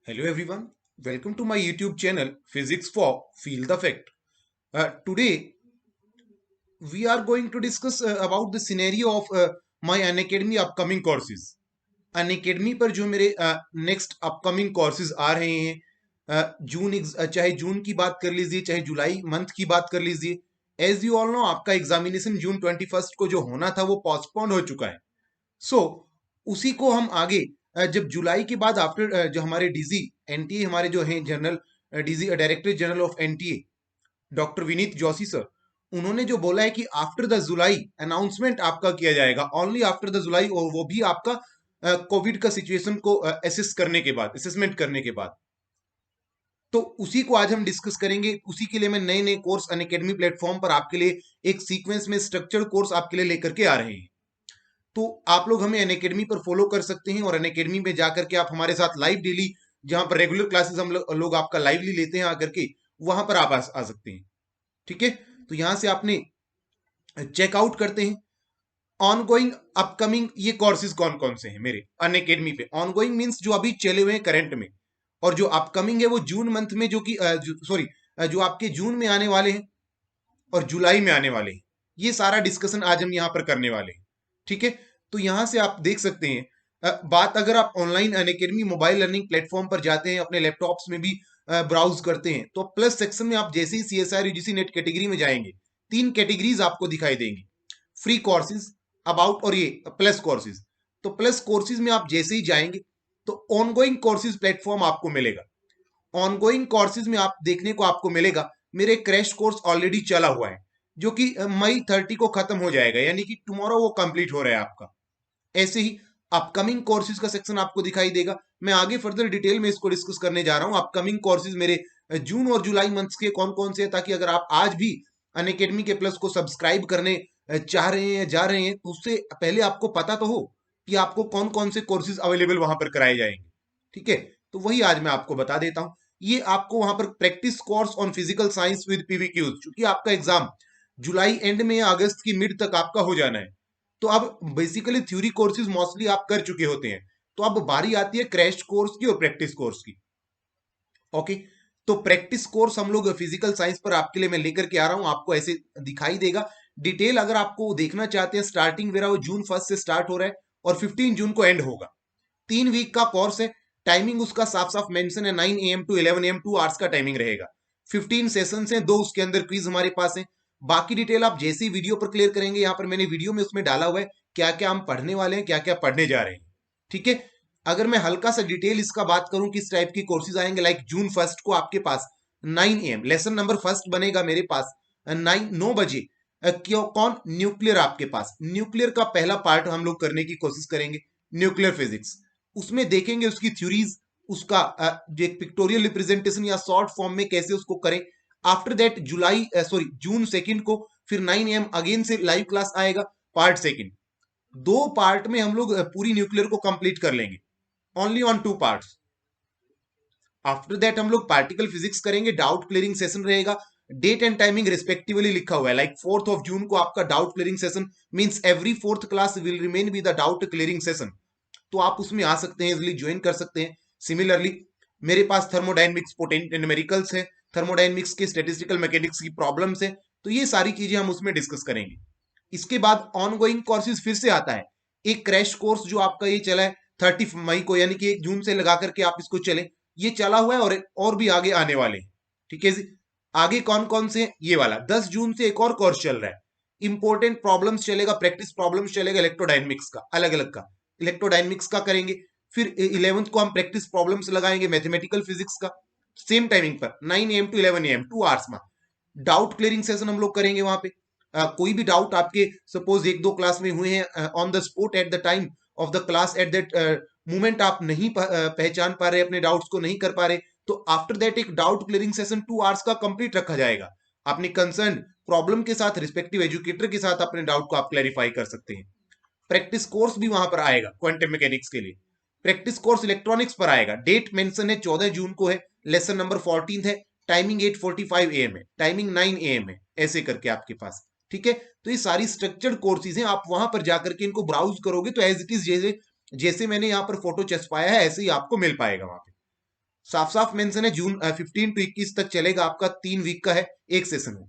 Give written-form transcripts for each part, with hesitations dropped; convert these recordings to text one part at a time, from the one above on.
Hello everyone, welcome to my YouTube channel Physics for Feel the Fact. Today we are going to discuss about the scenario of my Unacademy upcoming courses. Unacademy पर जो मेरे next upcoming courses आ रहे हैं चाहे जून की बात कर लीजिए चाहे जुलाई मंथ की बात कर लीजिए एज यू ऑल नो आपका एग्जामिनेशन जून 21 को जो होना था वो पोस्टपोन हो चुका है. सो उसी को हम आगे जब जुलाई के बाद आफ्टर जो हमारे डीजी एनटीए हमारे जो हैं general DG director general of NTA doctor Vineet Joshi sir उन्होंने जो बोला है कि आफ्टर द जुलाई अनाउंसमेंट आपका किया जाएगा ओनली आफ्टर द जुलाई और वो भी आपका कोविड का सिचुएशन को असेसमेंट करने के बाद. तो उसी को आज हम डिस्कस करेंगे. उसी के लिए मैं नए नए कोर्स अनअकैडमी प्लेटफॉर्म पर आपके लिए एक सीक्वेंस में स्ट्रक्चर्ड कोर्स आपके लिए लेकर के आ रहे हैं. तो आप लोग हमें अनअकैडमी पर फॉलो कर सकते हैं और अनअकैडमी में जाकर के आप हमारे साथ लाइव डेली जहां पर रेगुलर क्लासेस हम लोग आपका लाइवली लेते हैं आकर के वहां पर आप आ सकते हैं. ठीक है, तो यहां से आपने चेकआउट करते हैं ऑनगोइंग अपकमिंग ये कोर्सेज कौन कौन से हैं मेरे अनअकैडमी पे. ऑनगोइंग मींस जो अभी चले हुए हैं करंट में, और जो अपकमिंग है वो जून मंथ में जो कि जो आपके जून में आने वाले हैं और जुलाई में आने वाले हैं. ये सारा डिस्कशन आज हम यहाँ पर करने वाले हैं. ठीक है, तो यहां से आप देख सकते हैं बात अगर आप online Unacademy mobile learning platform पर जाते हैं अपने लैपटॉप्स में भी ब्राउज करते हैं तो प्लस सेक्शन में आप जैसे ही CSIR UGC नेट कैटेगरी में जाएंगे 3 कैटेगरीज आपको दिखाई देंगी, फ्री कोर्सेज, अबाउट और ये प्लस कोर्सेज. तो प्लस कोर्सेज में आप जैसे ही जाएंगे तो ऑनगोइंग कोर्सेज प्लेटफॉर्म आपको मिलेगा. ऑनगोइंग कोर्सेज में आप देखने को आपको मिलेगा मेरे क्रैश कोर्स ऑलरेडी चला हुआ है जो कि मई 30 को खत्म हो जाएगा, यानी कि टुमारो वो कंप्लीट हो रहा है आपका. ऐसे ही अपकमिंग कोर्सेज का सेक्शन आपको दिखाई देगा. मैं आगे फर्दर डिटेल में इसको डिस्कस करने जा रहा हूं. अपकमिंग कोर्सेज मेरे जून और जुलाई मंथ्स के कौन कौन से हैं, ताकि अगर आप आज भी अनअकैडमी के प्लस को सब्सक्राइब करने चाह रहे हैं जा रहे हैं तो उससे पहले आपको पता तो हो कि आपको कौन कौन से कोर्सेज अवेलेबल वहां पर कराए जाएंगे. ठीक है, तो वही आज मैं आपको बता देता हूं. ये आपको वहां पर practice course on physical science with PVQs, क्योंकि आपका एग्जाम जुलाई एंड में या अगस्त की मिड तक आपका हो जाना है. तो अब बेसिकली थ्योरी कोर्सेज मोस्टली आप कर चुके होते हैं, तो अब बारी आती है क्रैश कोर्स की और प्रैक्टिस कोर्स की. ओके, तो प्रैक्टिस कोर्स हम लोग फिजिकल साइंस पर आपके लिए मैं लेकर के आ रहा हूं. आपको ऐसे दिखाई देगा डिटेल. अगर आपको देखना चाहते हैं स्टार्टिंग मेरा वो जून 1 से स्टार्ट हो रहा है और 15 जून को एंड होगा. 3 वीक का कोर्स है. टाइमिंग उसका साफ साफ मेंशन है 9 AM टू 11 AM, 2 आवर्स का टाइमिंग रहेगा. 15 सेशन है, 2 उसके अंदर क्विज हमारे पास है. बाकी डिटेल आप जैसे ही वीडियो पर क्लियर करेंगे, यहाँ पर मैंने वीडियो में उसमें डाला हुआ है क्या क्या हम पढ़ने वाले हैं, क्या क्या पढ़ने जा रहे हैं. ठीक है, अगर मैं हल्का सा डिटेल इसका बात करूं किस टाइप की कोर्सेज आएंगे, लाइक जून 1 को आपके पास 9 AM लेसन नंबर फर्स्ट बनेगा मेरे पास 9 बजे. क्यों कौन न्यूक्लियर, आपके पास न्यूक्लियर का पहला पार्ट हम लोग करने की कोशिश करेंगे. न्यूक्लियर फिजिक्स, उसमें देखेंगे उसकी थ्योरीज, उसका जो एक पिक्टोरियल रिप्रेजेंटेशन या शॉर्ट फॉर्म में कैसे उसको करें. आफ्टर दैट जून 2 को फिर 9 AM अगेन से लाइव क्लास आएगा पार्ट सेकंड. 2 पार्ट में हम लोग पूरी न्यूक्लियर को कंप्लीट कर लेंगे, only on 2 parts. After that हम लोग पार्टिकल फिजिक्स करेंगे, डाउट क्लियरिंग सेशन रहेगा. डेट एंड टाइमिंग रिस्पेक्टिवली लिखा हुआ है, लाइक 4 जून को आपका doubt clearing session, means every 4th class will remain with the doubt clearing session. तो आप उसमें आ सकते हैं, इजिली ज्वाइन कर सकते हैं. सिमिलरली मेरे पास थर्मोडाइनमिक्स न्यूमेरिकल्स है, थर्मोडाइनमिक्स के स्टैटिस्टिकल मैकेनिक्स की प्रॉब्लम्स है. तो ये सारी चीजें हम उसमें डिस्कस करेंगे. इसके बाद ऑनगोइंग कोर्सेज फिर से आता है. एक क्रैश कोर्स जो आपका ये चला है 30 मई को, यानी कि 1 जून से लगा करके आप इसको चले, ये चला हुआ है और भी आगे आने वाले हैं. ठीक है जी, आगे कौन कौन से, ये वाला 10 जून से एक और कोर्स चल रहा है. इंपॉर्टेंट प्रॉब्लम्स चलेगा, प्रैक्टिस प्रॉब्लम्स चलेगा इलेक्ट्रोडायनेमिक्स का, अलग अलग का इलेक्ट्रोडायनेमिक्स का करेंगे. फिर 11th को हम प्रैक्टिस प्रॉब्लम्स लगाएंगे मैथमेटिकल फिजिक्स का, सेम टाइमिंग पर 9 AM टू 11 AM, 2 आवर्स में. डाउट क्लियरिंग सेशन हम लोग करेंगे वहां पे. कोई भी डाउट आपके सपोज 1-2 क्लास में हुए हैं on the spot at the time of the class, at that moment आप नहीं पहचान पा रहे, अपने डाउट्स को नहीं कर पा रहे, तो आफ्टर दैट एक डाउट क्लियरिंग सेशन 2 आवर्स का कंप्लीट रखा जाएगा. अपने कंसर्न प्रॉब्लम के साथ रिस्पेक्टिव एजुकेटर के साथ अपने डाउट को आप क्लैरिफाई कर सकते हैं. प्रैक्टिस कोर्स भी वहां पर आएगा क्वांटम मैकेनिक्स के लिए. प्रैक्टिस कोर्स इलेक्ट्रॉनिक्स पर आएगा. डेट मेंशन है 14 जून को है, लेसन नंबर 14 है, टाइमिंग 8:45 AM है, टाइमिंग 9 AM है, ऐसे करके आपके पास. ठीक है, तो ये सारी स्ट्रक्चर्ड कोर्सेज हैं. आप वहां पर जाकर के इनको ब्राउज करोगे तो एज इट इज जैसे जैसे मैंने यहाँ पर फोटो चस्पाया है ऐसे ही आपको मिल पाएगा वहां पे. साफ साफ मेंशन है जून 15 टू 21 तक चलेगा, आपका 3 वीक का है, एक सेशन है।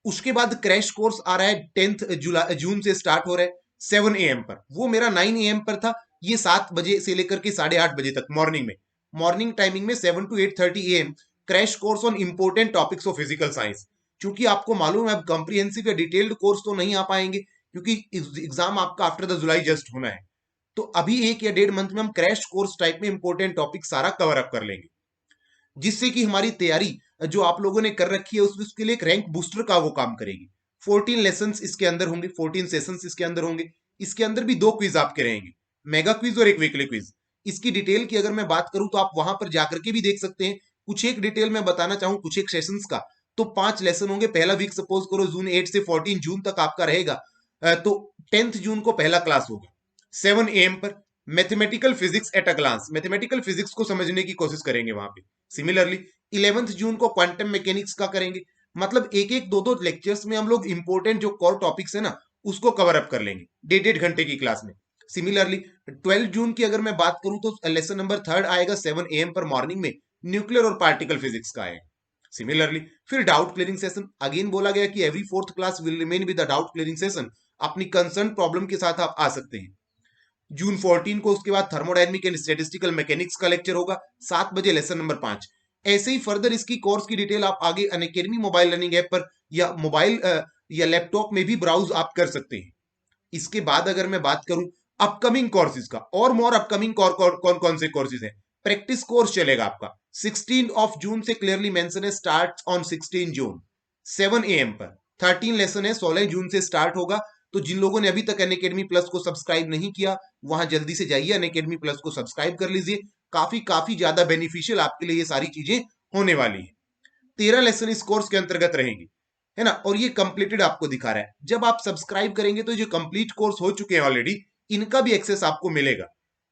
उसके बाद क्रैश कोर्स आ रहा है 10 जून से स्टार्ट हो रहा है 7 AM पर। वो मेरा 9 AM पर था, ये 7 बजे से लेकर के 8:30 बजे तक मॉर्निंग में, मॉर्निंग टाइमिंग में 7 to 8:30 AM crash course on important topics of physical science. क्योंकि आपको मालूम है अब कॉम्प्रिहेंसिव या डिटेल्ड कोर्स तो नहीं आ पाएंगे, क्योंकि एग्जाम आपका आफ्टर द जुलाई जस्ट होना है। तो अभी 1 या 1.5 मंथ में हम क्रैश कोर्स टाइप में इंपोर्टेंट टॉपिक सारा कवर अप कर लेंगे, जिससे कि हमारी तैयारी जो आप लोगों ने कर रखी है उसके लिए एक रैंक बूस्टर का वो काम करेगी। 14 लेसन इसके अंदर होंगे, 14 सेशंस इसके अंदर होंगे। इसके अंदर भी 2 क्विज आपके रहेंगे, मेगा क्विज और एक वीकली क्विज। इसकी डिटेल की अगर मैं बात करूं तो आप वहां पर जाकर के भी देख सकते हैं। कुछ एक डिटेल मैं बताना चाहूं कुछ एक सेशंस का, तो 5 लेसन होंगे। पहला वीक सपोज करो जून 8 से 14 जून तक आपका रहेगा, तो 10 जून को पहला क्लास होगा 7 AM पर। Mathematical physics at a glance, mathematical physics को समझने की कोशिश करेंगे वहां पे। सिमिलरली 11 जून को क्वांटम मैकेनिक्स का करेंगे। मतलब एक एक दो दो लेक्चर्स में हम लोग इंपॉर्टेंट जो कोर टॉपिक्स है ना उसको कवर अप कर लेंगे 1.5 घंटे की क्लास में। सिमिलरली 12 जून की अगर मैं बात करूं तो लेसन नंबर 3 आएगा 7 AM पर मॉर्निंग में, न्यूक्लियर और पार्टिकल फिजिक्स का आएगा। सिमिलरली फिर डाउट क्लियरिंग सेशन, अगेन बोला गया कि every 4th class will remain with the doubt clearing session. अपनी कंसर्न प्रॉब्लम के साथ आप आ सकते हैं। जून 14 को उसके बाद थर्मोडायनेमिक एंड स्टैटिस्टिकल मैकेनिक्स का लेक्चर होगा 7 बजे, लेसन नंबर 5। ऐसे ही फर्दर इसकी कोर्स की डिटेल आप आगे अनअकैडमी मोबाइल लर्निंग ऐप पर या मोबाइल या लैपटॉप में भी ब्राउज आप कर सकते हैं। इसके बाद अगर मैं बात करूं अपकमिंग कोर्सेज का, और मोर अपकमिंग कौन कौन से कोर्सेज हैं। प्रैक्टिस कोर्स चलेगा आपका 16 जून से, क्लियरली मेंशन है स्टार्ट ऑन 16 जून 7 AM पर। 13 लेसन है 16 जून से स्टार्ट होगा। तो जिन लोगों ने अभी तक अनअकैडमी प्लस को सब्सक्राइब नहीं किया, वहां जल्दी से जाइए अनअकैडमी प्लस को सब्सक्राइब कर लीजिए। काफी काफी ज्यादा बेनिफिशियल आपके लिए ये सारी चीजें होने वाली है। 13 लेसन इस कोर्स के अंतर्गत रहेंगे, है ना। और ये कंप्लीटेड आपको दिखा रहा है। जब आप सब्सक्राइब करेंगे तो जो कंप्लीट कोर्स हो चुके हैं ऑलरेडी, इनका भी एक्सेस आपको मिलेगा।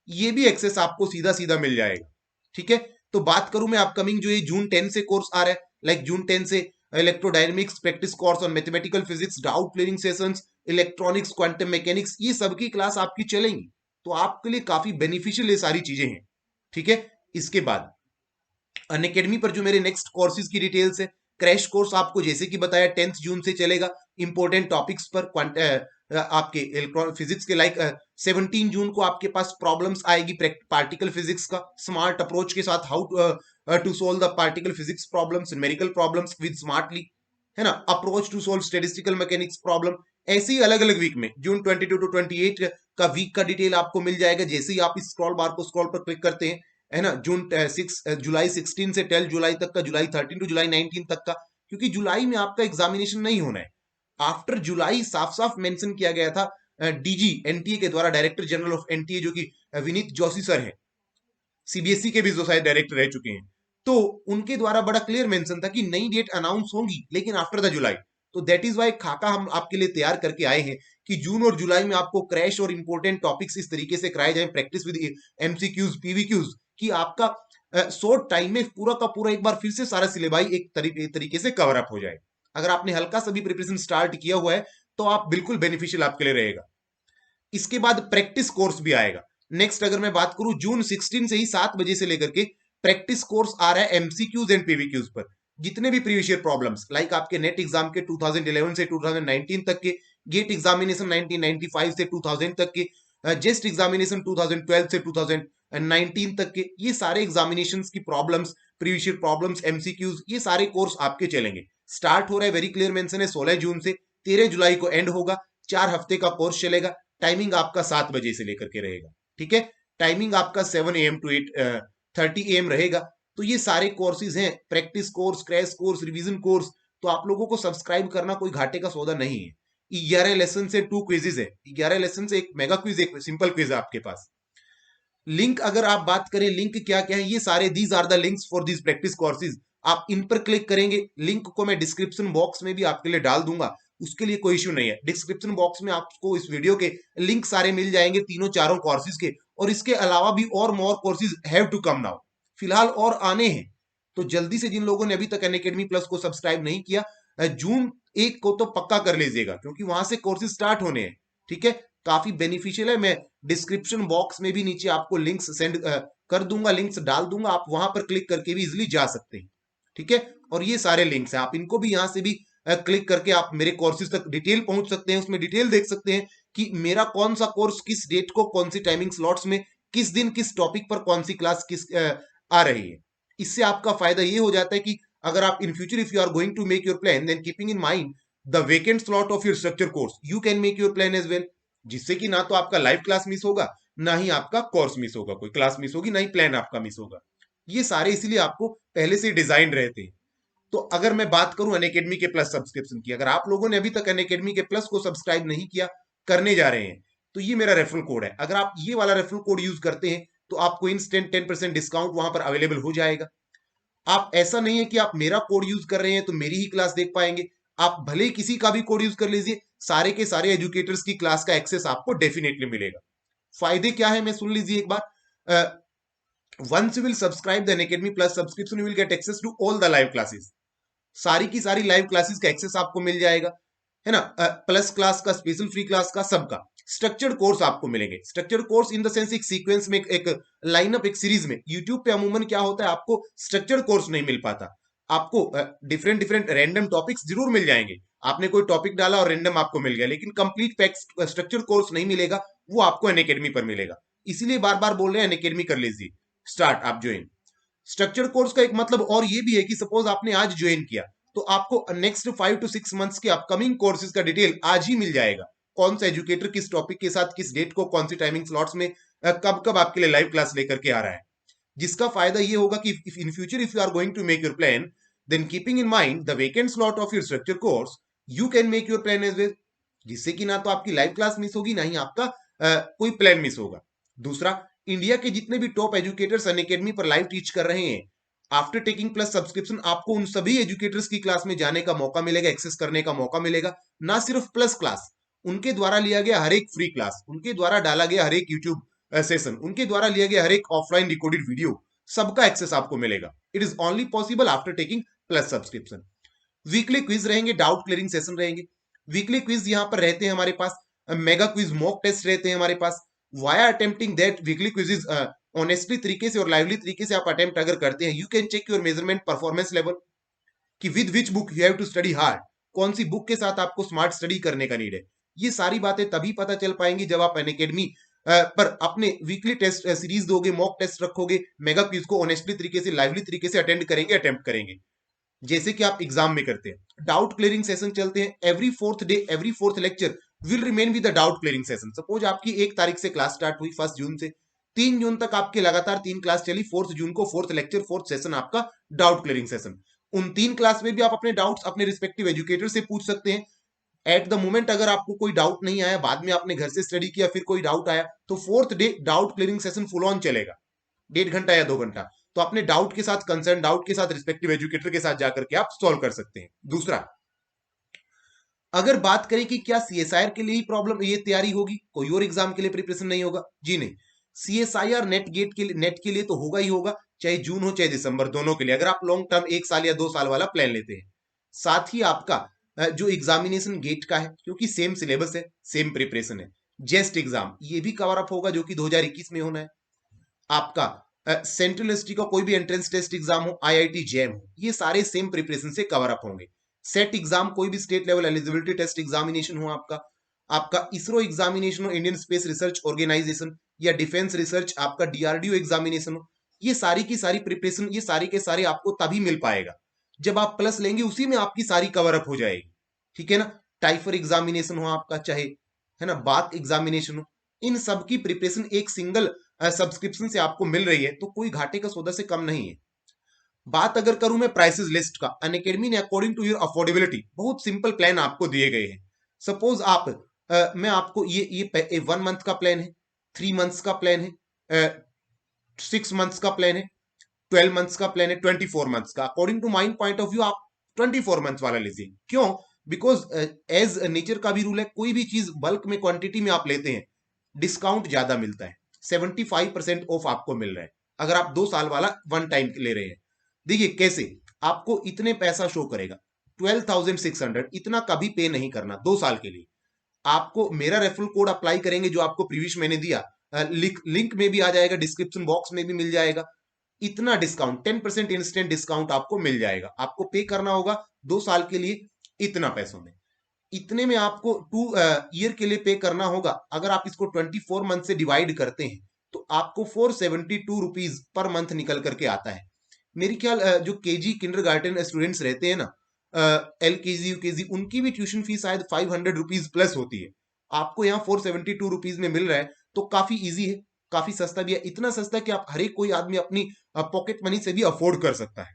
ये भी एक्सेस आपको सीधा सीधा मिल जाएगा, ठीक है। तो बात करूं मैं अपकमिंग जो ये जून 10 से कोर्स आ रहा है, लाइक जून 10 से electrodynamics practice course on mathematical physics, doubt clearing sessions, electronics, quantum mechanics, ये सबकी क्लास आपकी चलेंगी। तो आपके लिए काफी बेनिफिशियल ये सारी चीजें हैं, ठीक है। इसके बाद अनअकैडमी पर जो मेरे नेक्स्ट कोर्सेज की डिटेल्स है, क्रैश कोर्स आपको जैसे कि बताया 10 जून से चलेगा इंपॉर्टेंट टॉपिक्स पर आपके इलेक्ट्रॉन फिजिक्स के, लाइक 17 जून को आपके पास प्रॉब्लम्स आएगी पार्टिकल फिजिक्स का स्मार्ट अप्रोच के साथ, how to solve the particle physics problems, numerical problems with smartly, है ना, approach to solve statistical mechanics problem. ऐसे ही अलग अलग वीक में जून 22 to 28 का वीक का डिटेल आपको मिल जाएगा जैसे ही आप इस स्क्रॉल बार को स्क्रॉल पर क्लिक करते हैं, है ना। जुलाई 16 से 12 जुलाई तक का, जुलाई 13 टू जुलाई 19 तक का। क्योंकि जुलाई में आपका एग्जामिनेशन नहीं होना है। आफ्टर जुलाई साफ साफ मेंशन किया गया था डीजी एनटीए के द्वारा, डायरेक्टर जनरल ऑफ एनटीए जो कि विनीत जोशी सर है, सीबीएसई के भी जो शायद डायरेक्टर रह चुके हैं। तो उनके द्वारा बड़ा क्लियर मेंशन था कि नई डेट अनाउंस होगी लेकिन आफ्टर द जुलाई। तो दैट इज वाई खाका हम आपके लिए तैयार करके आए हैं कि जून और जुलाई में आपको क्रैश और इंपॉर्टेंट टॉपिक्स इस तरीके से कराए जाए, प्रैक्टिस विद एमसीक्यूज, पीवीक्यूज, कि आपका शॉर्ट टाइम में पूरा का पूरा एक बार फिर से सारा सिलेबाई एक तरीके से कवर अप हो जाए। अगर आपने हल्का सा भी प्रिपरेशन स्टार्ट किया हुआ है तो आप बिल्कुल बेनिफिशियल आपके लिए रहेगा। इसके बाद प्रैक्टिस कोर्स भी आएगा नेक्स्ट। अगर मैं बात करूं जून 16 से ही 7 बजे से लेकर के प्रैक्टिस कोर्स आ रहा है एमसीक्यूज एंड पीवीक्यूज पर। जितने भी प्रीवियस ईयर प्रॉब्लम्स, लाइक आपके नेट एग्जाम के 2011 से 2019 तक के, गेट एग्जामिनेशन 1995 से 2000 तक के, जेस्ट एग्जामिनेशन 2012 से 2019 तक के, ये सारे एग्जामिनेशन की problems, previous year problems, MCQs, ये सारे कोर्स आपके चलेंगे। स्टार्ट हो रहा है, वेरी क्लियर मेंशन है, 16 जून से 13 जुलाई को एंड होगा। 4 हफ्ते का कोर्स चलेगा। टाइमिंग आपका 7 बजे से लेकर के रहेगा, ठीक है। टाइमिंग आपका 7 AM to 8:30 AM रहेगा। तो ये सारे कोर्सेज हैं, practice course, crash course, revision course. तो आप लोगों को सब्सक्राइब करना कोई घाटे का सौदा नहीं है। 11 लेसन से 2 क्विजेज है, 11 लेसन से एक मेगा क्विज, एक सिंपल क्विज है आपके पास। लिंक अगर आप बात करें, लिंक क्या क्या है, ये सारे these are the links for this practice courses. आप इन पर क्लिक करेंगे, लिंक को मैं डिस्क्रिप्शन बॉक्स में भी आपके लिए डाल दूंगा, उसके लिए कोई इश्यू नहीं है। डिस्क्रिप्शन बॉक्स में आपको इस वीडियो के लिंक सारे मिल जाएंगे तीनों चारों कोर्सेज के। और इसके अलावा भी और more courses have to come now, फिलहाल और आने हैं। तो जल्दी से जिन लोगों ने अभी तक अनअकैडमी प्लस को सब्सक्राइब नहीं किया, जून 1 को तो पक्का कर लीजिएगा क्योंकि वहां से कोर्सेज स्टार्ट होने हैं, ठीक है। काफी बेनिफिशियल है। मैं डिस्क्रिप्शन बॉक्स में भी नीचे आपको लिंक्स सेंड कर दूंगा, लिंक्स डाल दूंगा, आप वहां पर क्लिक करके भी इजिली जा सकते हैं। ठीक है, और ये सारे लिंक्स हैं, आप इनको भी यहां से भी क्लिक करके आप मेरे कोर्सेज तक डिटेल पहुंच सकते हैं, उसमें डिटेल देख सकते हैं कि मेरा कौन सा कोर्स किस डेट को कौन सी टाइमिंग स्लॉट्स में किस दिन किस टॉपिक पर कौन सी क्लास किस आ रही है। इससे आपका फायदा ये हो जाता है कि अगर आप in future if you are going to make your plan, then keeping in mind the vacant slot of your structure course, you can make your plan as well. जिससे कि ना तो आपका लाइव क्लास मिस होगा, ना ही आपका course miss होगा, कोई क्लास मिस होगी, ना ही प्लान आपका मिस होगा। ये सारे इसीलिए आपको पहले से डिजाइन रहते हैं। तो अगर मैं बात करूं अनअकैडमी के प्लस सब्सक्रिप्शन की, अगर आप लोगों ने अभी तक अनअकैडमी के प्लस को सब्सक्राइब नहीं किया, करने जा रहे हैं, तो ये मेरा रेफरल कोड है। अगर आप ये वाला रेफरल कोड यूज करते हैं तो आपको इंस्टेंट 10% डिस्काउंट वहां पर अवेलेबल हो जाएगा। आप ऐसा नहीं है कि आप मेरा कोड यूज कर रहे हैं तो मेरी ही क्लास देख पाएंगे, आप भले ही किसी का भी कोड यूज कर लीजिए, सारे के सारे एजुकेटर्स की क्लास का एक्सेस आपको डेफिनेटली मिलेगा। फायदे क्या है मैं सुन लीजिए एक बार। Once you will subscribe the Unacademy plus subscription, you will get access to all the live classes. सारी की सारी लाइव क्लासेस का एक्सेस आपको मिल जाएगा, है ना। प्लस क्लास का, स्पेशल फ्री क्लास का, सबका। स्ट्रक्चर्ड कोर्स आपको मिलेंगे, structured course in the sense एक सीक्वेंस में, एक लाइनअप, एक सीरीज में। यूट्यूब पे अमूमन क्या होता है, आपको स्ट्रक्चर्ड कोर्स नहीं मिल पाता, आपको डिफरेंट डिफरेंट रैंडम टॉपिक्स जरूर मिल जाएंगे। आपने कोई टॉपिक डाला और रैंडम आपको मिल गया, लेकिन कंप्लीट पैक्स स्ट्रक्चर्ड कोर्स नहीं मिलेगा, वो आपको अनअकैडमी पर मिलेगा। इसीलिए बार बार बोल रहे हैं अनअकैडमी कर लीजिए स्टार्ट, आप ज्वाइन। स्ट्रक्चर्ड कोर्स का एक मतलब और ये भी है कि सपोज आपने आज ज्वाइन किया, तो आपको नेक्स्ट 5 to 6 मंथ्स के अपकमिंग कोर्सेज का डिटेल आज ही मिल जाएगा। कौन सा एजुकेटर किस टॉपिक के साथ किस डेट को कौन सी टाइमिंग स्लॉट्स में कब कब आपके लिए लाइव क्लास लेकर के आ रहा है। जिसका फायदा ये होगा कि if in future if you are going to make your plan, then keeping in mind the vacant slot of your structure course, you can make your plan as well. जिससे कि ना तो आपकी लाइव क्लास मिस होगी, ना ही आपका कोई plan miss होगा। दूसरा, इंडिया के जितने भी टॉप एजुकेटर्स अनअकैडमी पर लाइव टीच कर रहे हैं, आफ्टर टेकिंग प्लस सब्सक्रिप्शन आपको उन सभी एजुकेटर्स की क्लास में जाने का मौका मिलेगा, एक्सेस करने का मौका मिलेगा। ना सिर्फ प्लस क्लास, उनके द्वारा लिया गया हर एक फ्री क्लास, उनके द्वारा डाला गया हर एक यूट्यूब सेशन, उनके द्वारा लिया गया हर एक ऑफलाइन रिकॉर्डेड वीडियो, सबका एक्सेस आपको मिलेगा। It is only possible after taking plus subscription. Weekly quiz रहेंगे, डाउट क्लियरिंग सेशन रहेंगे। वीकली क्विज यहाँ पर रहते हैं हमारे पास, मेगा क्विज मॉक टेस्ट रहते हैं हमारे पास। Via attempting that weekly quizzes honestly तरीके से और लाइवली तरीके से आप अटेम्प्ट अगर करते हैं, you can check your measurement performance level कि with which book you have to study hard, कौन सी बुक के साथ आपको स्मार्ट स्टडी करने का नीड है। ये सारी बातें तभी पता चल पाएंगी जब आप अनअकैडमी पर अपने वीकली टेस्ट सीरीज दोगे, मॉक टेस्ट रखोगे, मेगा क्विज को ऑनेस्टली तरीके से लाइवली तरीके से अटेंड करेंगे, अटेम्प्ट करेंगे, जैसे कि आप एग्जाम में करते हैं। डाउट क्लियरिंग सेशन चलते हैं every fourth day, every fourth lecture will remain with the doubt clearing session. Suppose आपकी 1 तारीख से क्लास स्टार्ट हुई, 1 जून से 3 जून तक आपके लगातार 3 क्लास चली, 4 जून को 4th लेक्चर 4th सेशन आपका डाउट क्लियरिंग सेशन। उन 3 क्लास में भी आप अपने डाउट्स अपने रिस्पेक्टिव एजुकेटर से पूछ सकते हैं। एट द मोमेंट अगर आपको कोई डाउट नहीं आया, बाद में आपने घर से स्टडी किया, फिर कोई डाउट आया, तो 4th day doubt clearing session full on चलेगा, 1.5 घंटा या 2 घंटा। तो अपने डाउट के साथ, कंसर्न डाउट के साथ रिस्पेक्टिव एजुकेटर के साथ जाकर के आप सॉल्व कर सकते हैं। दूसरा, अगर बात करें कि क्या सीएसआईआर के लिए ही प्रॉब्लम ये तैयारी होगी, कोई और एग्जाम के लिए प्रिपरेशन नहीं होगा, जी नहीं। सीएसआईआर नेट गेट के लिए, नेट के लिए तो होगा ही होगा, चाहे जून हो चाहे दिसंबर, दोनों के लिए, अगर आप लॉन्ग टर्म 1 साल या 2 साल वाला प्लान लेते हैं। साथ ही आपका जो एग्जामिनेशन गेट का है, क्योंकि सेम सिलेबस है, सेम प्रिपरेशन है, जेस्ट एग्जाम ये भी कवर अप होगा जो कि 2021 में होना है। आपका सेंट्रल यूनिवर्सिटी का कोई भी एंट्रेंस टेस्ट एग्जाम हो, आईआईटी जैम हो, ये सारे सेम प्रिपरेशन से कवर अप होंगे। सेट एग्जाम, कोई भी state level eligibility test examination हो आपका, आपका इसरो एग्जामिनेशन हो, इंडियन स्पेस रिसर्च ऑर्गेनाइजेशन, या डिफेंस रिसर्च आपका डीआरडीओ एग्जामिनेशन हो, ये सारी की सारी प्रिपरेशन, ये सारे के सारे आपको तभी मिल पाएगा जब आप प्लस लेंगे, उसी में आपकी सारी कवर अप हो जाएगी। ठीक है ना। टाइफर एग्जामिनेशन हो आपका, चाहे, है ना, बात एग्जामिनेशन हो, इन सब की प्रिपरेशन एक सिंगल सब्सक्रिप्शन से आपको मिल रही है, तो कोई घाटे का सौदा से कम नहीं है। बात अगर करूं मैं प्राइसेस लिस्ट का, अनअकैडमी ने अकॉर्डिंग टू योर अफोर्डेबिलिटी बहुत सिंपल प्लान आपको दिए गए हैं। सपोज आप मैं आपको ये 1 मंथ का प्लान है, 3 मंथ्स का प्लान है, 6 मंथ्स का प्लान है, 12 मंथ्स का प्लान है, 24 मंथ्स का। According to mind point of view आप 24 मंथ्स वाला लीजिए। क्यों? बिकॉज एज नेचर का भी रूल है, कोई भी चीज बल्क में क्वांटिटी में आप लेते हैं, डिस्काउंट ज्यादा मिलता है, 75% ऑफ आपको मिल रहा है अगर आप 2 साल वाला वन टाइम ले रहे हैं। देखिए कैसे आपको इतने पैसा शो करेगा, 12,600, इतना कभी पे नहीं करना 2 साल के लिए। आपको मेरा रेफरल कोड अप्लाई करेंगे जो आपको प्रीवियस मैंने दिया, लिंक में भी आ जाएगा, डिस्क्रिप्शन बॉक्स में भी मिल जाएगा। इतना डिस्काउंट 10% इंस्टेंट डिस्काउंट आपको मिल जाएगा। आपको पे करना होगा 2 साल के लिए इतना पैसों में। इतने में आपको 2 ईयर के लिए पे करना होगा। अगर आप इसको 24 मंथ से डिवाइड करते हैं तो आपको 472 रुपीज पर मंथ निकल करके आता है। मेरी ख्याल जो केजी किंडरगार्टन स्टूडेंट्स रहते हैं ना, LKG UKG, उनकी भी ट्यूशन फीस शायद 500 रुपीज प्लस होती है। आपको यहाँ 472 रुपीज में मिल रहा है तो काफी इजी है, काफी सस्ता भी है। इतना सस्ता कि आप हर एक कोई आदमी अपनी पॉकेट मनी से भी अफोर्ड कर सकता है।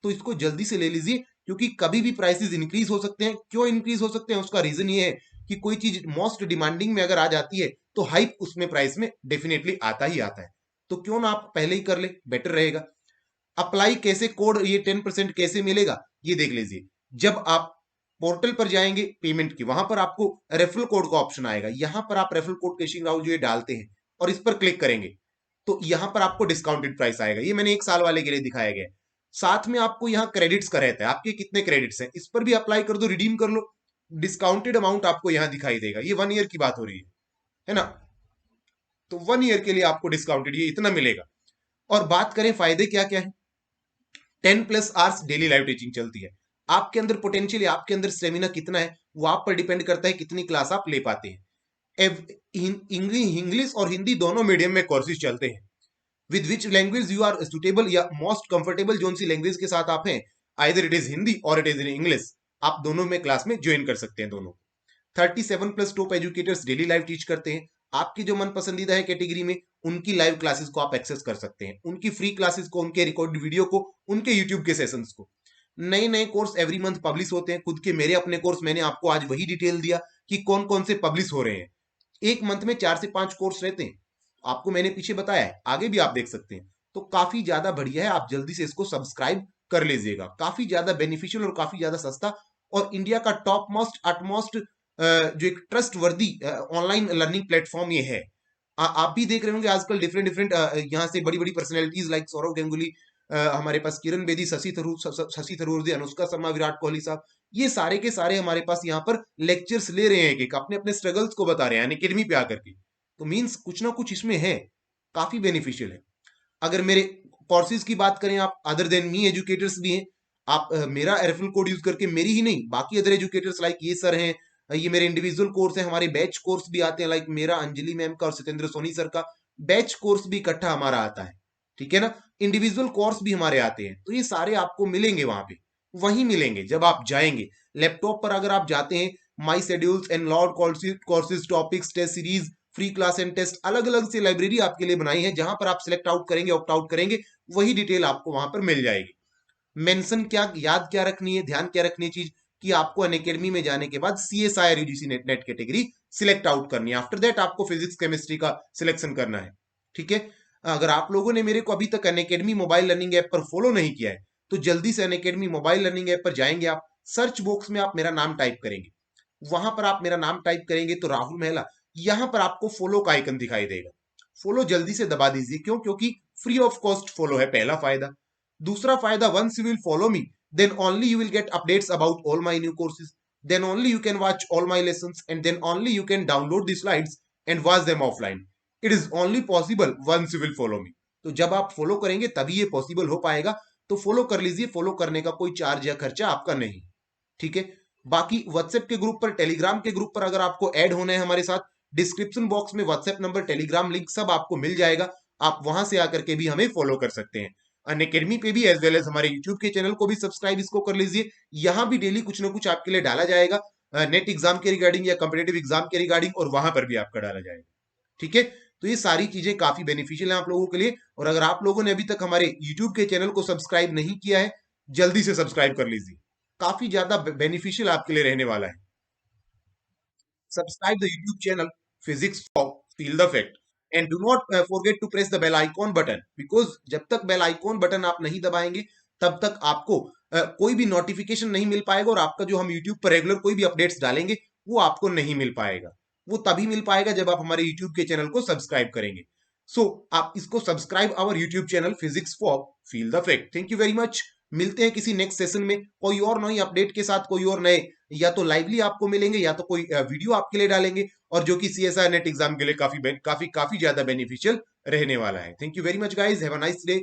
तो इसको जल्दी से ले लीजिए, क्योंकि कभी भी प्राइसेस इंक्रीज हो सकते हैं। क्यों इंक्रीज हो सकते हैं, उसका रीजन ये है कि कोई चीज मोस्ट डिमांडिंग में अगर आ जाती है तो हाइप उसमें प्राइस में डेफिनेटली आता ही आता है। तो क्यों ना आप पहले ही कर ले, बेटर रहेगा। अप्लाई कैसे, कोड ये 10% कैसे मिलेगा ये देख लीजिए। जब आप पोर्टल पर जाएंगे पेमेंट की, वहां पर आपको रेफरल कोड का ऑप्शन आएगा। यहां पर आप रेफरल कोड कैशिंग राहुल जो ये डालते हैं और इस पर क्लिक करेंगे तो यहां पर आपको डिस्काउंटेड प्राइस आएगा। ये मैंने 1 साल वाले के लिए दिखाया गया है। साथ में आपको यहाँ क्रेडिट्स का रहता है, आपके कितने क्रेडिट्स हैं इस पर भी अप्लाई कर दो, रिडीम कर लो। डिस्काउंटेड अमाउंट आपको यहाँ दिखाई देगा। ये 1 ईयर की बात हो रही है ना। तो 1 ईयर के लिए आपको डिस्काउंटेड ये इतना मिलेगा। और बात करें फायदे क्या क्या है, 10+ आवर्स डेली लाइव टीचिंग चलती है। आपके अंदर पोटेंशियल, आपके अंदर स्टेमिना कितना है वो आप पर डिपेंड करता है कितनी क्लास आप ले पाते हैं। इंग्लिश और हिंदी दोनों मीडियम में कोर्सेज चलते हैं। With which language you are suitable या मोस्ट कंफर्टेबल, जो सी लैंग्वेज के साथ आप हैं, आइदर इट इज हिंदी और इट इज इन इंग्लिश, आप दोनों में क्लास में ज्वाइन कर सकते हैं। दोनों 37+ top educators daily live teach करते हैं। आपकी जो मन पसंदीदा है कैटेगरी में, उनकी लाइव क्लासेस को आप एक्सेस कर सकते हैं, उनकी फ्री क्लासेस को, उनके रिकॉर्ड वीडियो को, उनके यूट्यूब के सेशंस को। नए नए कोर्स एवरी मंथ पब्लिश होते हैं। खुद के मेरे अपने कोर्स, मैंने आपको आज वही डिटेल दिया कि कौन कौन से पब्लिश हो रहे हैं। एक मंथ में 4 से 5 कोर्स रहते हैं, आपको मैंने पीछे बताया है, आगे भी आप देख सकते हैं। तो काफी ज्यादा बढ़िया है, आप जल्दी से इसको सब्सक्राइब कर लीजिएगा। काफी ज्यादा बेनिफिशियल और काफी ज्यादा सस्ता, और इंडिया का टॉप मोस्ट अटमोस्ट जो एक ट्रस्ट वर्दी ऑनलाइन लर्निंग प्लेटफॉर्म ये है। आप भी देख रहे होंगे आजकल डिफरेंट डिफरेंट यहाँ से बड़ी बड़ी पर्सनैलिटीज लाइक सौरव गांगुली, हमारे पास किरण बेदी, शशि थरूर, अनुष्का शर्मा, विराट कोहली साहब, ये सारे के सारे हमारे पास यहाँ पर लेक्चर्स ले रहे हैं, एक अपने अपने स्ट्रगल्स को बता रहे हैं अकेडमी पे आकर के। तो मीन्स कुछ ना कुछ इसमें है, काफी बेनिफिशियल है। अगर मेरे कोर्सेज की बात करें, आप अदर देन मी एजुकेटर्स भी हैं। आप मेरा रेफरल कोड यूज करके, मेरी ही नहीं बाकी अदर एजुकेटर्स लाइक ये सर हैं, ये मेरे इंडिविजुअल कोर्स है, हमारे बैच कोर्स भी आते हैं, लाइक मेरा अंजलि मैम का और सत्येंद्र सोनी सर का बैच कोर्स भी इकट्ठा हमारा आता है। ठीक है ना, इंडिविजुअल कोर्स भी हमारे आते हैं। तो ये सारे आपको मिलेंगे वहां पे, वहीं मिलेंगे जब आप जाएंगे। लैपटॉप पर अगर आप जाते हैं, my schedules and lord courses, topics, test series, free class and test, अलग अलग से लाइब्रेरी आपके लिए बनाई है। जहां पर आप सिलेक्ट आउट करेंगे, ऑप्ट आउट करेंगे, वही डिटेल आपको वहां पर मिल जाएगी। मेंशन क्या, याद क्या रखनी है, ध्यान क्या रखनी है चीज, कि आपको अनअकैडमी में जाने के बाद CSIR UGC net category select out करनी है। आफ्टर दैट आपको फिजिक्स केमिस्ट्री का सिलेक्शन करना है। ठीक है। अगर आप लोगों ने मेरे को अभी तक अनअकैडमी मोबाइल लर्निंग ऐप पर फॉलो नहीं किया है तो जल्दी से अनअकैडमी मोबाइल लर्निंग ऐप पर जाएंगे। आप सर्च बॉक्स में आप मेरा नाम टाइप करेंगे, वहां पर आप मेरा नाम टाइप करेंगे तो राहुल महिला, यहां पर आपको फॉलो का आइकन दिखाई देगा। फॉलो जल्दी से दबा दीजिए। क्यों? क्योंकि फ्री ऑफ कॉस्ट फॉलो है, पहला फायदा। दूसरा फायदा, once you will follow me then only you will get updates about all my new courses, then only you can watch all my lessons, and then only you can download the slides and watch them offline. It is only possible once you will follow me. तो जब आप follow करेंगे तभी ये possible हो पाएगा। तो follow कर लीजिए, फॉलो करने का कोई चार्ज या खर्चा आपका नहीं। ठीक है। बाकी व्हाट्सएप के ग्रुप पर, टेलीग्राम के ग्रुप पर अगर आपको ऐड होना है हमारे साथ, डिस्क्रिप्शन बॉक्स में व्हाट्सएप नंबर, टेलीग्राम लिंक सब आपको मिल जाएगा। आप वहां से आकर के भी हमें फॉलो कर सकते हैं। अनअकैडमी पे भी एज वेल एज हमारे यूट्यूब के चैनल को भी सब्सक्राइब इसको कर लीजिए। यहाँ भी डेली कुछ ना कुछ आपके लिए डाला जाएगा, नेट एग्जाम के रिगार्डिंग या कॉम्पिटेटिव एग्जाम के रिगार्डिंग, और वहां पर भी आपका डाला जाएगा। ठीक है। तो ये सारी चीजें काफी बेनिफिशियल है आप लोगों के लिए। और अगर आप लोगों ने अभी तक हमारे यूट्यूब के चैनल को सब्सक्राइब नहीं किया है, जल्दी से सब्सक्राइब कर लीजिए, काफी ज्यादा बेनिफिशियल आपके लिए रहने वाला है। Subscribe the YouTube channel Physics for Feel the Fact, and do not forget to press the bell icon button, because जब तक बेल आइकॉन बटन आप नहीं दबाएंगे तब तक आपको कोई भी नोटिफिकेशन नहीं मिल पाएगा, और आपका जो हम YouTube पर रेगुलर कोई भी अपडेट्स डालेंगे वो आपको नहीं मिल पाएगा। वो तभी मिल पाएगा जब आप हमारे YouTube के चैनल को सब्सक्राइब करेंगे। सो आप इसको subscribe our YouTube channel physics for feel the fact. Thank you very much. मिलते हैं किसी नेक्स्ट सेशन में कोई और नई अपडेट के साथ, कोई और नए या तो लाइवली आपको मिलेंगे या तो कोई वीडियो आपके लिए डालेंगे, और जो कि सीएसआर नेट एग्जाम के लिए काफी काफी काफी ज्यादा बेनिफिशियल रहने वाला है। Thank you very much guys, have a nice day.